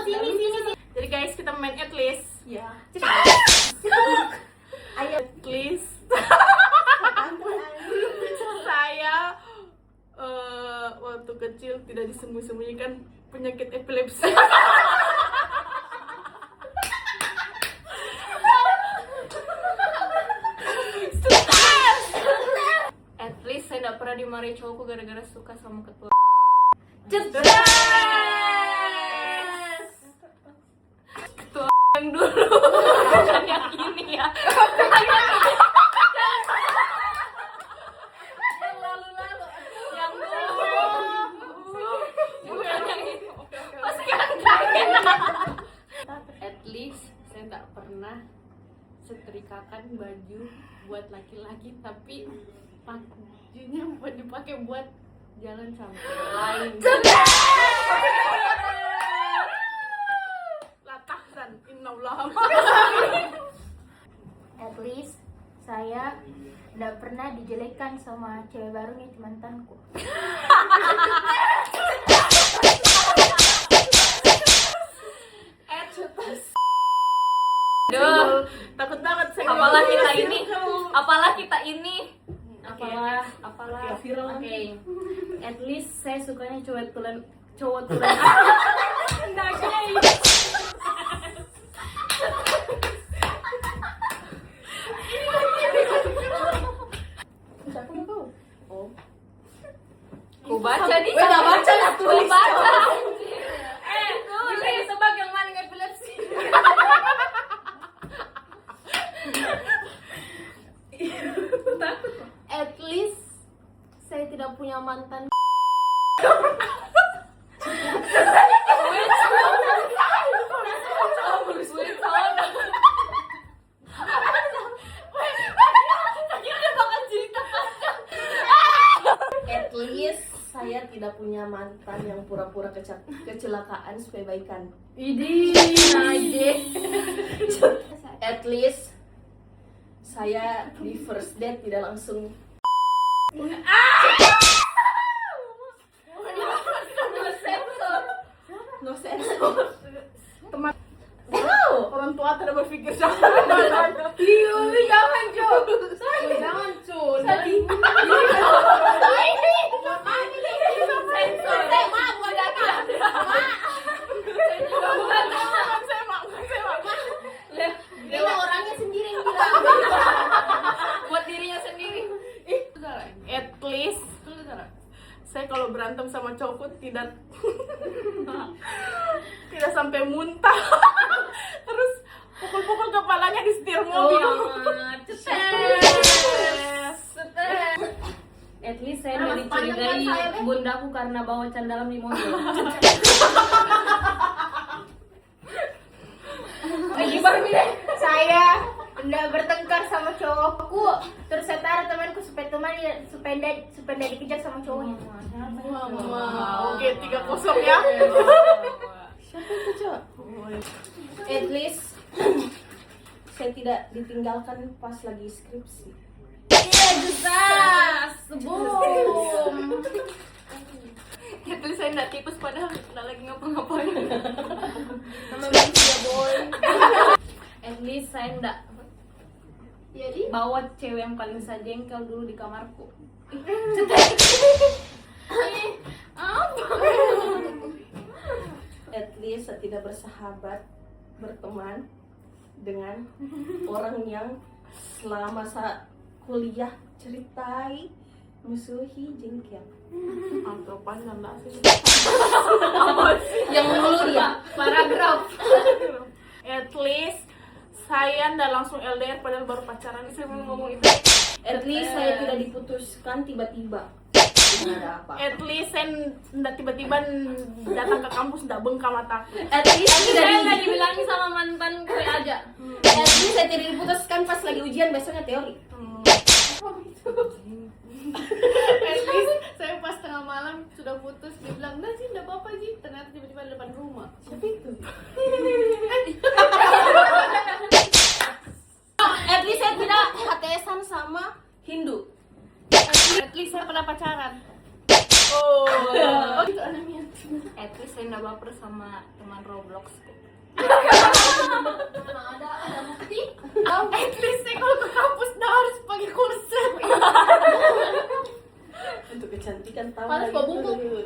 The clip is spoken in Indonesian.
sini. Jadi guys, kita main at least. Ya. Ayo at least. Saya waktu kecil tidak disembunyi-sembunyikan penyakit epilepsi. At least saya tidak pernah dimarahi cowokku gara-gara suka sama ketua. Ketua yang dulu, bukan yang ini ya. Yang lalu-lalu, yang dulu, bukan yang ini. Pas kaget. At least saya tak pernah setrikakan baju buat laki-laki, tapi bajunya buat dipakai buat jalan sampai lain. Latahsan innallah. At least saya tidak pernah dijelekan sama cewek baru nih mantanku. Duh, takut banget saya. Apalah kita ini. Apalah. Viral. Oke. At least saya sukanya cowok tulen. Nah, guys. Oh. Ku baca nih. Enggak baca lah, tulis. Bisa tebak yang mana epilepsi. At least saya tidak punya mantan. At least saya tidak punya mantan yang pura-pura kecelakaan supaya baikan. Idi, aja. At least saya di first date tidak langsung no sensor. Teman Wow. orang tua tidak berpikir sama. Jangan, Cun. Dia orangnya sendiri yang bilang. Buat dirinya sendiri. At least saya kalau berantem sama cowokku tidak sampai muntah. Terus pukul-pukul kepalanya di setir mobil. At least saya tidak dicurigai bundaku karena bawa can dalam di mobil. Saya tidak bertengkar sama cowokku, terus saya taruh temanku supaya tidak dikejar sama cowoknya. Oke, 3-0 ya. Siapa itu, Cok? At least saya tidak ditinggalkan pas lagi skripsi. Iya, jelas. Boom. At least saya nggak tipes padahal nggak lagi ngapa-ngapain. Nama manusia boy. At least saya tidak bawa cewek yang paling saya jengkel dulu di kamarku. At least saya tidak bersahabat, berteman dengan orang yang selama masa kuliah ceritai musuhi jengkel. Atau panjang lah sih. Yang dulu dia Paragraf. At least saya nggak langsung LDR padahal baru pacaran. Saya mau ngomong itu. At least saya tidak diputuskan tiba-tiba. Tidak ada apa. At least saya nggak tiba-tiba datang ke kampus nggak bengkak mataku. At least Saya nggak dibilangi sama mantan gue aja. At least saya tidak diputuskan pas lagi ujian besoknya teori. At least saya pas tengah malam sudah putus, dia bilang, "Nah sih, enggak apa-apa sih." Ternyata tiba-tiba di depan rumah. Siapa itu? At least saya tidak HTS-an sama Hindu. At least saya pernah pacaran. Oh. Itu anaknya. At least saya nggak baper sama teman Roblox. Emang ada bukti? At least saya kalau ke kampus dah harus pakai kursus. Untuk kecantikan tahu. Harus bawa buku. gitu.